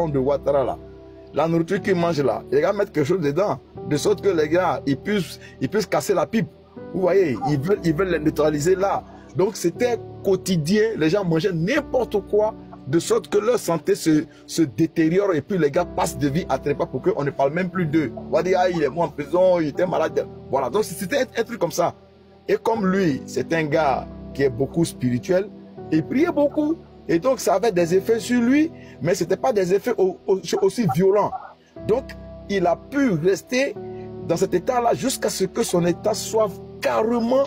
de Ouattara là, la nourriture qu'ils mangent là, les gars mettent quelque chose dedans, de sorte que les gars, ils puissent casser la pipe. Vous voyez, ils veulent les neutraliser là. Donc c'était quotidien, les gens mangeaient n'importe quoi, de sorte que leur santé se détériore et puis les gars passent de vie à trépas pour qu'on ne parle même plus d'eux. On va dire, ah, il est mort en prison, il était malade. Voilà, donc c'était un truc comme ça. Et comme lui, c'est un gars qui est beaucoup spirituel, il priait beaucoup. Et donc ça avait des effets sur lui, mais ce n'était pas des effets aussi violents. Donc il a pu rester dans cet état-là jusqu'à ce que son état soit carrément,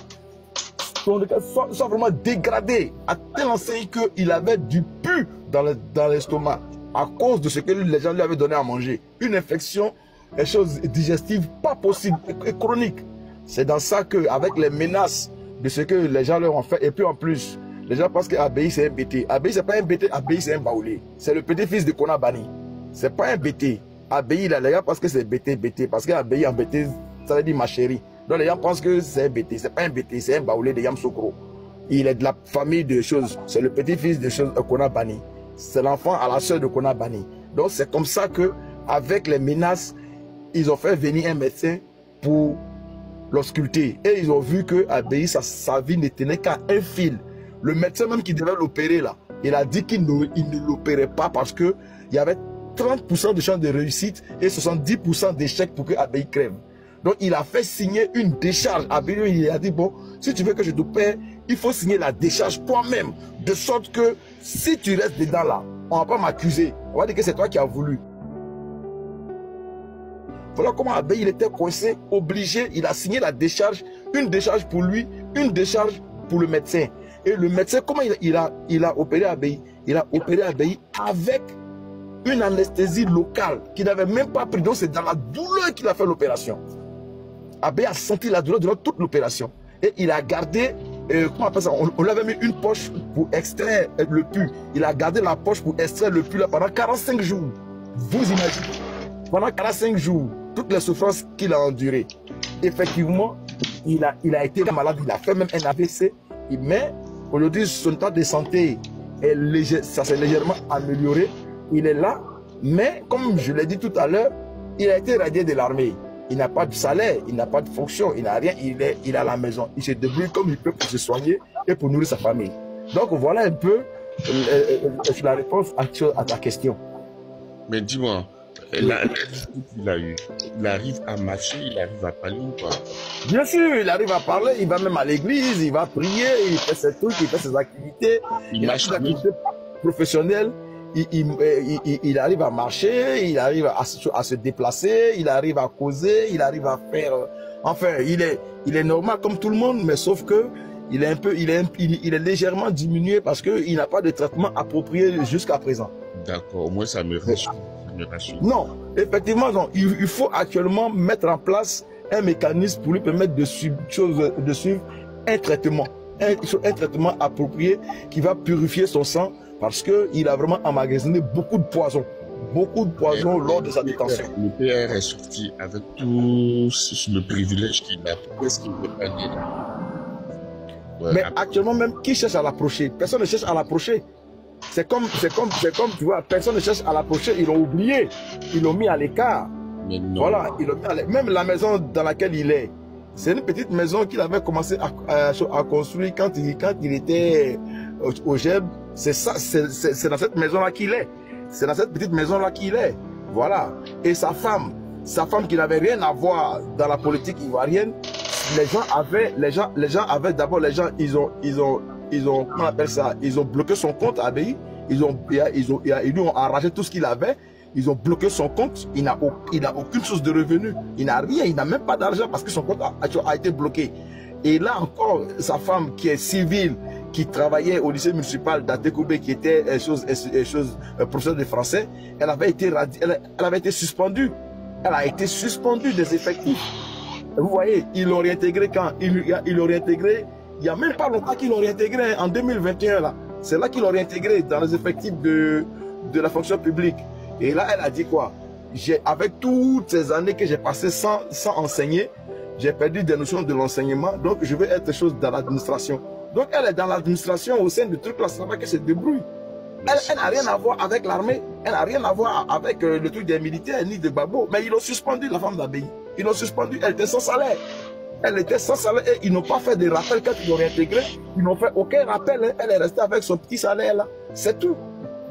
soit vraiment dégradé, à telle enseigne qu'il avait du pu dans l'estomac, à cause de ce que les gens lui avaient donné à manger. Une infection, une chose digestive pas possible, et chronique. C'est dans ça qu'avec les menaces de ce que les gens leur ont fait, et puis en plus, les gens pensent qu'Abéi c'est un BT. Abéi c'est pas un BT, Abéi c'est un Baoulé. C'est le petit-fils de Kona Bani. C'est pas un BT. Abéi, là, les gens pensent que c'est BT, parce qu'Abéi en BT, ça veut dire ma chérie. Donc les gens pensent que c'est un BT, c'est pas un BT, c'est un Baoulé de Yamsokro. Il est de la famille de choses, c'est le petit-fils de choses Kona Bani. C'est l'enfant à la sœur de Kona Bani. Donc c'est comme ça que, avec les menaces, ils ont fait venir un médecin pour l'ausculter. Et ils ont vu que Abéi, sa vie ne tenait qu'à un fil. Le médecin même qui devait l'opérer là, il a dit qu'il ne l'opérait pas parce qu'il y avait 30% de chances de réussite et 70% d'échec pour que Abéi crève. Donc il a fait signer une décharge. Abéi, il a dit, bon, si tu veux que je t'opère, il faut signer la décharge toi-même. De sorte que si tu restes dedans là, on ne va pas m'accuser. On va dire que c'est toi qui as voulu. Voilà comment Abéi, il était coincé, obligé, il a signé la décharge, une décharge pour lui, une décharge pour le médecin. Et le médecin, comment il a opéré Abéi? Il a opéré Abéi avec une anesthésie locale qu'il n'avait même pas pris. Donc c'est dans la douleur qu'il a fait l'opération. Abéi a senti la douleur durant toute l'opération. Et il a gardé, comment on appelle ça? On lui avait mis une poche pour extraire le pus. Il a gardé la poche pour extraire le pus là pendant 45 jours. Vous imaginez? Pendant 45 jours, toutes les souffrances qu'il a endurées. Effectivement, il a été malade, il a fait même un AVC. Mais aujourd'hui, son état de santé, ça s'est légèrement amélioré. Il est là, mais comme je l'ai dit tout à l'heure, il a été radié de l'armée. Il n'a pas de salaire, il n'a pas de fonction, il n'a rien, il est à la maison. Il se débrouille comme il peut pour se soigner et pour nourrir sa famille. Donc voilà un peu la réponse à ta question. Mais dis-moi, la difficulté qu'il a eu, il arrive à marcher, il arrive à parler ou pas? Bien sûr, il arrive à parler, il va même à l'église, il va prier, il fait ses trucs, il fait ses activités, il a ses activités professionnelles, il arrive à marcher, il arrive à se déplacer, il arrive à causer, il arrive à faire... Enfin, il est normal comme tout le monde, mais sauf que il est légèrement diminué parce qu'il n'a pas de traitement approprié jusqu'à présent. D'accord, au moins ça me rassure. Non, effectivement, non. Il faut actuellement mettre en place un mécanisme pour lui permettre de suivre un traitement approprié qui va purifier son sang parce qu'il a vraiment emmagasiné beaucoup de poison lors de sa détention. Le PR est sorti avec tout le privilège qu'il a. Pourquoi est-ce qu'il ne veut pas dire? Mais actuellement même, qui cherche à l'approcher? Personne ne cherche à l'approcher. C'est comme, tu vois, personne ne cherche à l'approcher, ils l'ont oublié, ils l'ont mis à l'écart. Voilà, même la maison dans laquelle il est, c'est une petite maison qu'il avait commencé à construire quand il était au GEB. C'est dans cette maison-là qu'il est. C'est dans cette petite maison-là qu'il est. Voilà. Et sa femme qui n'avait rien à voir dans la politique ivoirienne, comment on appelle ça? Ils ont bloqué son compte à Abéi. Ils lui ont arraché tout ce qu'il avait. Ils ont bloqué son compte. Il n'a aucune source de revenu. Il n'a rien. Il n'a même pas d'argent parce que son compte a été bloqué. Et là encore, sa femme qui est civile, qui travaillait au lycée municipal d'Atekoubé, qui était professeur de français, elle avait été suspendue. Elle a été suspendue des effectifs. Vous voyez, ils l'ont réintégré quand? Ils l'ont réintégré. Il n'y a même pas longtemps qu'ils l'ont réintégré, en 2021 là. C'est là qu'ils l'ont réintégré dans les effectifs de la fonction publique. Et là, elle a dit quoi? Avec toutes ces années que j'ai passées sans enseigner, j'ai perdu des notions de l'enseignement, donc je veux être chose dans l'administration. Donc elle est dans l'administration au sein du truc là, ça va qu'elle se débrouille. Elle n'a rien à voir avec l'armée, elle n'a rien à voir avec le truc des militaires ni de Gbagbo. Mais ils l'ont suspendu, la femme d'Abbaye. Ils l'ont suspendu, elle était sans salaire. Elle était sans salaire et ils n'ont pas fait de rappel quand ils l'ont réintégré. Ils n'ont fait aucun rappel. Hein. Elle est restée avec son petit salaire là. C'est tout.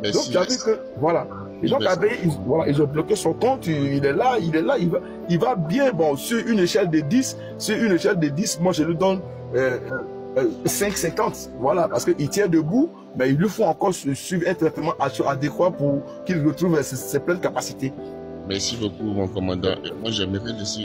Merci, donc, tu as vu que, voilà. Et donc, Abbaye, ils ont bloqué son compte. Il est là. Il va bien. Bon, sur une échelle de 10, moi, je lui donne 5,50. Voilà, parce qu'il tient debout, mais il lui faut encore suivre un traitement adéquat pour qu'il retrouve ses pleines capacités. Merci beaucoup, mon commandant. Et moi, j'aimerais laisser